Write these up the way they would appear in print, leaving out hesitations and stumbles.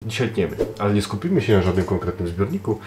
Dzisiaj tniemy, ale nie skupimy się na żadnym konkretnym zbiorniku.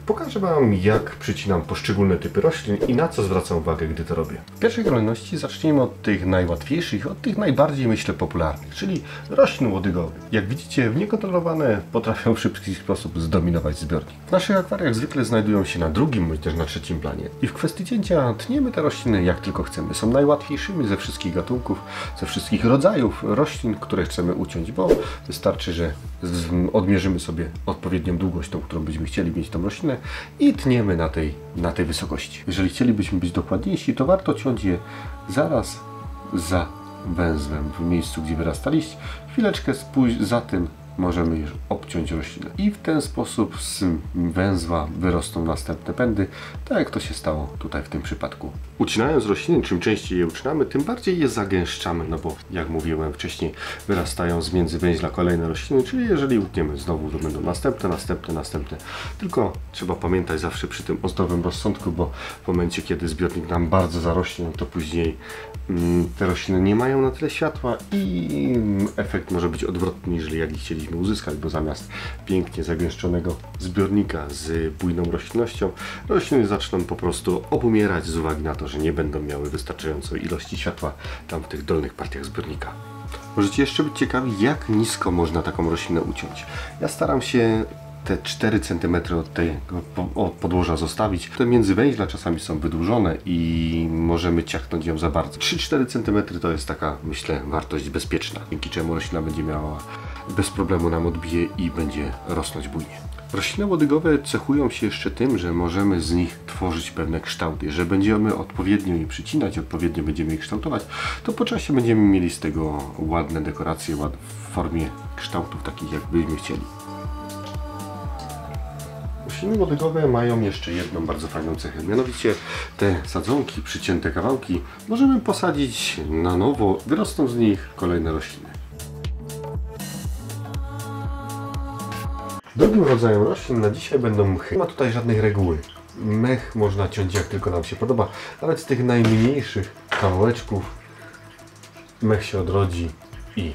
Pokażę Wam, jak przycinam poszczególne typy roślin i na co zwracam uwagę, gdy to robię. W pierwszej kolejności zacznijmy od tych najłatwiejszych, od tych najbardziej, myślę, popularnych, czyli roślin łodygowych. Jak widzicie, w niekontrolowane potrafią w szybki sposób zdominować zbiornik. W naszych akwariach zwykle znajdują się na drugim bądź też na trzecim planie i w kwestii cięcia tniemy te rośliny jak tylko chcemy. Są najłatwiejszymi ze wszystkich gatunków, ze wszystkich rodzajów roślin, które chcemy uciąć, bo wystarczy, że odmierzymy sobie odpowiednią długość, tą, którą byśmy chcieli mieć tą roślinę i tniemy na tej wysokości. Jeżeli chcielibyśmy być dokładniejsi, to warto ciąć je zaraz za węzłem, w miejscu, gdzie wyrasta liść. Chwileczkę za tym możemy już obciąć roślinę. I w ten sposób z węzła wyrosną następne pędy, tak jak to się stało tutaj w tym przypadku. Ucinając rośliny, czym częściej je ucinamy, tym bardziej je zagęszczamy, no bo jak mówiłem wcześniej, wyrastają z między węźla kolejne rośliny, czyli jeżeli utniemy znowu, to będą następne. Tylko trzeba pamiętać zawsze przy tym o zdrowym rozsądku, bo w momencie, kiedy zbiornik nam bardzo zarośnie, to później te rośliny nie mają na tyle światła i efekt może być odwrotny, niż jaki chcieliśmy uzyskać, bo zamiast pięknie zagęszczonego zbiornika z bujną roślinnością, rośliny zaczną po prostu obumierać z uwagi na to, że nie będą miały wystarczającej ilości światła tam w tych dolnych partiach zbiornika. Możecie jeszcze być ciekawi, jak nisko można taką roślinę uciąć. Ja staram się te 4 cm od tego podłoża zostawić. Te międzywęźla czasami są wydłużone i możemy ciachnąć ją za bardzo. 3-4 cm to jest taka, myślę, wartość bezpieczna, dzięki czemu roślina będzie miała bez problemu nam odbije i będzie rosnąć bujnie. Rośliny łodygowe cechują się jeszcze tym, że możemy z nich tworzyć pewne kształty. Jeżeli będziemy odpowiednio je przycinać, odpowiednio będziemy je kształtować, to po czasie będziemy mieli z tego ładne dekoracje w formie kształtów takich, jak byśmy chcieli. Rośliny łodygowe mają jeszcze jedną bardzo fajną cechę, mianowicie te sadzonki, przycięte kawałki możemy posadzić na nowo, wyrosną z nich kolejne rośliny. Drugim rodzajem roślin na dzisiaj będą mchy. Nie ma tutaj żadnej reguły. Mech można ciąć jak tylko nam się podoba, nawet z tych najmniejszych kawałeczków mech się odrodzi i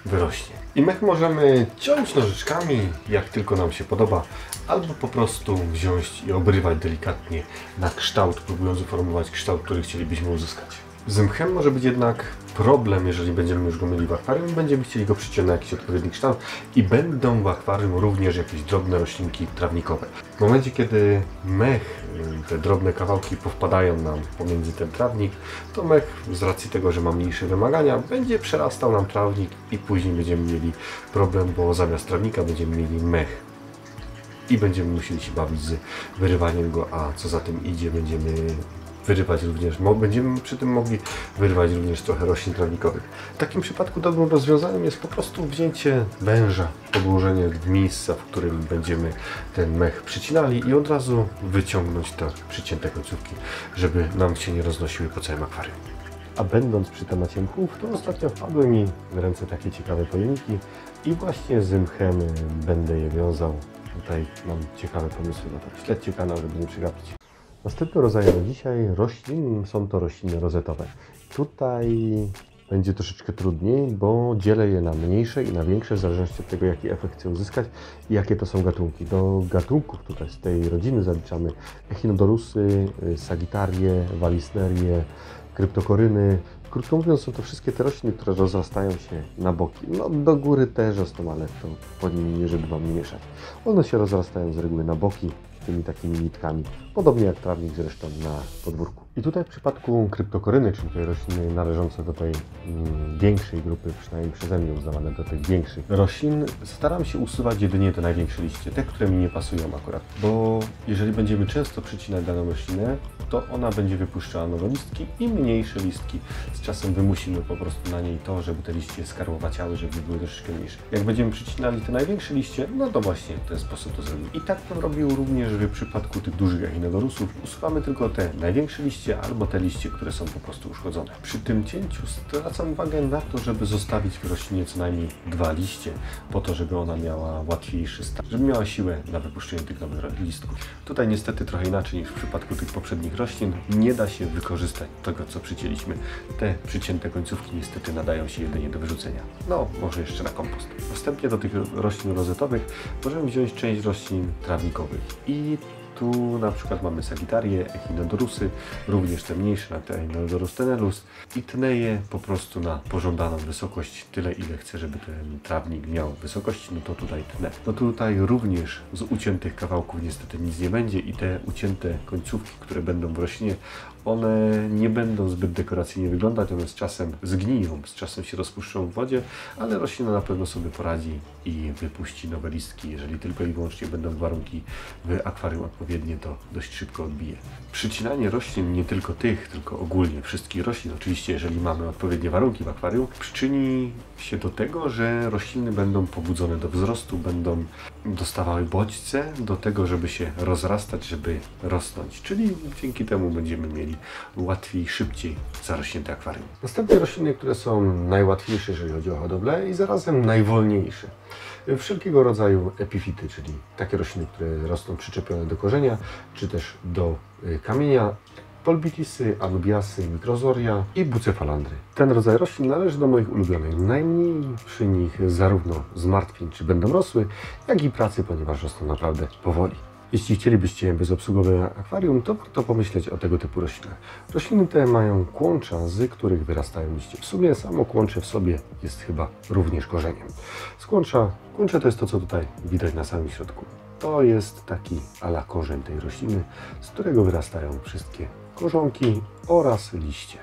wyrośnie. I mech możemy ciąć nożyczkami jak tylko nam się podoba, albo po prostu wziąć i obrywać delikatnie na kształt, próbując uformować kształt, który chcielibyśmy uzyskać. Z mchem może być jednak problem, jeżeli będziemy już go mieli w akwarium i będziemy chcieli go przyciąć na jakiś odpowiedni kształt i będą w akwarium również jakieś drobne roślinki trawnikowe. W momencie, kiedy mech, te drobne kawałki powpadają nam pomiędzy ten trawnik, to mech z racji tego, że ma mniejsze wymagania, będzie przerastał nam trawnik i później będziemy mieli problem, bo zamiast trawnika będziemy mieli mech. I będziemy musieli się bawić z wyrywaniem go, a co za tym idzie, będziemy przy tym mogli wyrywać również trochę roślin trawnikowych. W takim przypadku dobrym rozwiązaniem jest po prostu wzięcie węża, podłożenie miejsca, w którym będziemy ten mech przycinali i od razu wyciągnąć te przycięte końcówki, żeby nam się nie roznosiły po całym akwarium. A będąc przy temacie mchów, to ostatnio wpadły mi w ręce takie ciekawe pojemniki i właśnie z mchem będę je wiązał. Tutaj mam ciekawe pomysły na to. Śledźcie kanał, żeby nie przegapić. Następnym rodzajem na dzisiaj roślin są to rośliny rozetowe. Tutaj będzie troszeczkę trudniej, bo dzielę je na mniejsze i na większe, w zależności od tego, jaki efekt chcę uzyskać i jakie to są gatunki. Do gatunków tutaj z tej rodziny zaliczamy echinodorusy, sagittarie, walisnerie, kryptokoryny. Krótko mówiąc, są to wszystkie te rośliny, które rozrastają się na boki. No do góry też rosną, ale to pod nimi nie, żeby Wam nie mieszać. One się rozrastają z reguły na boki tymi takimi nitkami, podobnie jak trawnik zresztą na podwórku. I tutaj w przypadku kryptokoryny, czyli tej rośliny należące do tej większej grupy, przynajmniej przeze mnie uznawane do tych większych roślin, staram się usuwać jedynie te największe liście, te, które mi nie pasują akurat, bo jeżeli będziemy często przycinać daną roślinę, to ona będzie wypuszczała nowe listki i mniejsze listki. Z czasem wymusimy po prostu na niej to, żeby te liście skarłowaciały, żeby były troszeczkę mniejsze. Jak będziemy przycinali te największe liście, no to właśnie w ten sposób to zrobimy. I tak bym robił również w przypadku tych dużych echinodorusów. Usuwamy tylko te największe liście albo te liście, które są po prostu uszkodzone. Przy tym cięciu zwracam uwagę na to, żeby zostawić w roślinie co najmniej 2 liście, po to, żeby ona miała łatwiejszy start, żeby miała siłę na wypuszczenie tych nowych listków. Tutaj niestety trochę inaczej niż w przypadku tych poprzednich roślin, nie da się wykorzystać tego, co przycięliśmy. Te te przycięte końcówki niestety nadają się jedynie do wyrzucenia. No, może jeszcze na kompost. Następnie do tych roślin rozetowych możemy wziąć część roślin trawnikowych. I tu na przykład mamy Sagittarię, Echinodorusy, również te mniejsze, na te Echinodorus tenellus i tnę je po prostu na pożądaną wysokość, tyle ile chcę, żeby ten trawnik miał wysokości, no to tutaj tnę. No tutaj również z uciętych kawałków niestety nic nie będzie i te ucięte końcówki, które będą w roślinie, one nie będą zbyt dekoracyjnie wyglądać, one z czasem zgniją, z czasem się rozpuszczą w wodzie, ale roślina na pewno sobie poradzi i wypuści nowe listki. Jeżeli tylko i wyłącznie będą warunki w akwarium odpowiednie, to dość szybko odbije. Przycinanie roślin, nie tylko tych, tylko ogólnie wszystkich roślin, oczywiście jeżeli mamy odpowiednie warunki w akwarium, przyczyni się do tego, że rośliny będą pobudzone do wzrostu, będą dostawały bodźce do tego, żeby się rozrastać, żeby rosnąć, czyli dzięki temu będziemy mieli łatwiej, szybciej zarośnięte akwarium. Następnie rośliny, które są najłatwiejsze, jeżeli chodzi o hodowlę i zarazem najwolniejsze. Wszelkiego rodzaju epifity, czyli takie rośliny, które rosną przyczepione do korzenia, czy też do kamienia, Polbitisy, Anubiasy, Microzoria i Bucephalandry. Ten rodzaj roślin należy do moich ulubionych. Najmniej przy nich zarówno zmartwień, czy będą rosły, jak i pracy, ponieważ rosną naprawdę powoli. Jeśli chcielibyście bezobsługowe akwarium, to warto pomyśleć o tego typu roślinach. Rośliny te mają kłącza, z których wyrastają liście. W sumie samo kłącze w sobie jest chyba również korzeniem. Kłącze to jest to, co tutaj widać na samym środku. To jest taki ala korzeń tej rośliny, z którego wyrastają wszystkie korzonki oraz liście.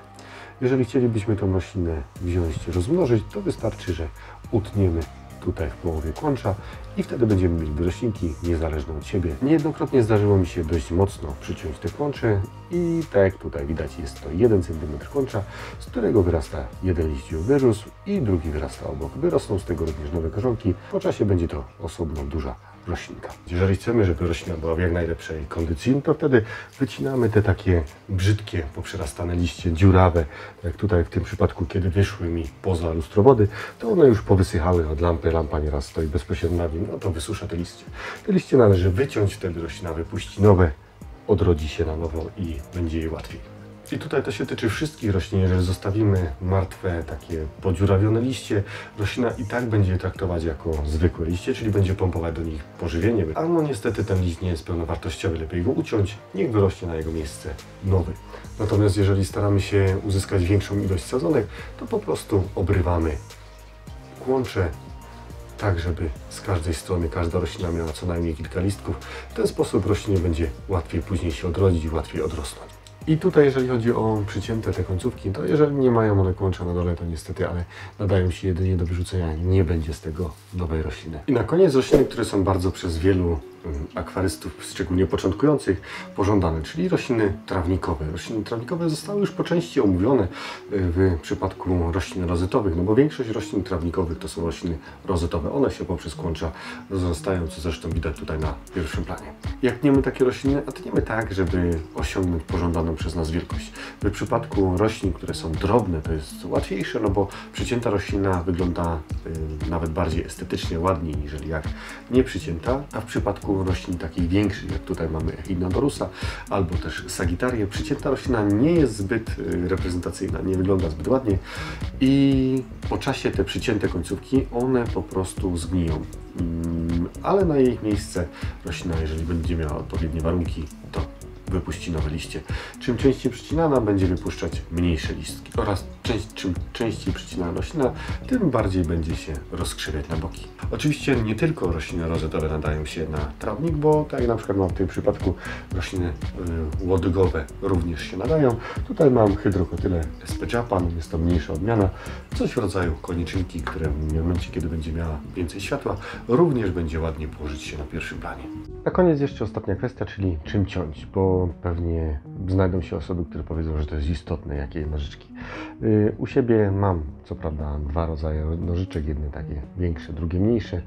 Jeżeli chcielibyśmy tą roślinę wziąć, rozmnożyć, to wystarczy, że utniemy tutaj w połowie kłącza i wtedy będziemy mieli roślinki niezależne od siebie. Niejednokrotnie zdarzyło mi się dość mocno przyciąć te kłącze i tak jak tutaj widać, jest to 1 cm kłącza, z którego wyrasta jeden liść już wyrósł i drugi wyrasta obok. Wyrosną z tego również nowe korzonki. Po czasie będzie to osobno duża roślinka. Jeżeli chcemy, żeby roślina była w jak najlepszej kondycji, to wtedy wycinamy te takie brzydkie, poprzerastane liście, dziurawe, jak tutaj w tym przypadku, kiedy wyszły mi poza lustro wody, to one już powysychały od lampy, lampa nieraz stoi bezpośrednio na nim, no to wysusza te liście. Te liście należy wyciąć, wtedy roślina wypuści nowe, odrodzi się na nowo i będzie jej łatwiej. I tutaj to się tyczy wszystkich roślin. Jeżeli zostawimy martwe, takie podziurawione liście, roślina i tak będzie je traktować jako zwykłe liście, czyli będzie pompować do nich pożywienie. A no niestety ten liść nie jest pełnowartościowy, lepiej go uciąć, niech wyrośnie na jego miejsce nowy. Natomiast jeżeli staramy się uzyskać większą ilość sadzonek, to po prostu obrywamy kłącze, tak żeby z każdej strony każda roślina miała co najmniej kilka listków. W ten sposób roślinie będzie łatwiej później się odrodzić i łatwiej odrosnąć. I tutaj jeżeli chodzi o przycięte te końcówki, to jeżeli nie mają one kłącza na dole, to niestety, ale nadają się jedynie do wyrzucenia, nie będzie z tego nowej rośliny. I na koniec rośliny, które są bardzo przez wielu akwarystów, szczególnie początkujących, pożądane, czyli rośliny trawnikowe. Rośliny trawnikowe zostały już po części omówione w przypadku roślin rozetowych, no bo większość roślin trawnikowych to są rośliny rozetowe. One się poprzez kłącza rozrastają, co zresztą widać tutaj na pierwszym planie. Jak tniemy takie rośliny, a tniemy tak, żeby osiągnąć pożądaną przez nas wielkość. W przypadku roślin, które są drobne, to jest łatwiejsze, no bo przycięta roślina wygląda nawet bardziej estetycznie, ładniej, niż jak nie przycięta, a w przypadku roślin takich większych, jak tutaj mamy Echinodorusa albo też Sagittarię, przycięta roślina nie jest zbyt reprezentacyjna, nie wygląda zbyt ładnie i po czasie te przycięte końcówki, one po prostu zgniją. Ale na jej miejsce roślina, jeżeli będzie miała odpowiednie warunki, to wypuści nowe liście. Czym częściej przycinana, będzie wypuszczać mniejsze listki oraz czym częściej przycinana roślina, tym bardziej będzie się rozkrzywiać na boki. Oczywiście nie tylko rośliny rozetowe nadają się na trawnik, bo tak jak na przykład mam w tym przypadku rośliny łodygowe również się nadają. Tutaj mam Hydrocotyle sp. Japan, jest to mniejsza odmiana, coś w rodzaju koniczynki, które w momencie, kiedy będzie miała więcej światła, również będzie ładnie położyć się na pierwszym planie. Na koniec jeszcze ostatnia kwestia, czyli czym ciąć, bo pewnie znajdą się osoby, które powiedzą, że to jest istotne, jakie nożyczki. U siebie mam, co prawda, dwa rodzaje nożyczek, jedne takie większe, drugie mniejsze.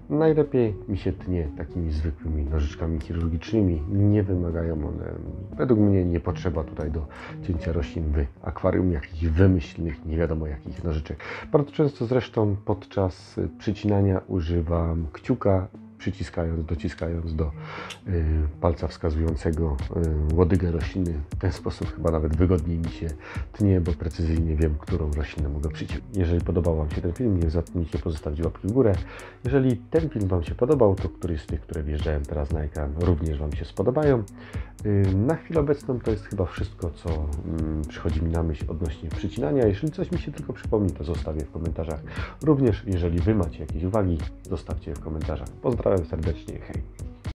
Najlepiej mi się tnie takimi zwykłymi nożyczkami chirurgicznymi. Nie wymagają one, według mnie nie potrzeba tutaj do cięcia roślin w akwarium jakichś wymyślnych, nie wiadomo jakich nożyczek. Bardzo często zresztą podczas przycinania używam kciuka dociskając do palca wskazującego łodygę rośliny. W ten sposób chyba nawet wygodniej mi się tnie, bo precyzyjnie wiem, którą roślinę mogę przyciąć. Jeżeli podobał Wam się ten film, nie zapomnijcie pozostawić łapki w górę. Jeżeli ten film Wam się podobał, to któryś z tych, które wjeżdżają teraz na ekran, również Wam się spodobają. Na chwilę obecną to jest chyba wszystko, co przychodzi mi na myśl odnośnie przycinania. Jeżeli coś mi się tylko przypomni, to zostawię w komentarzach. Również jeżeli Wy macie jakieś uwagi, zostawcie je w komentarzach. Pozdrawiam serdecznie, hej!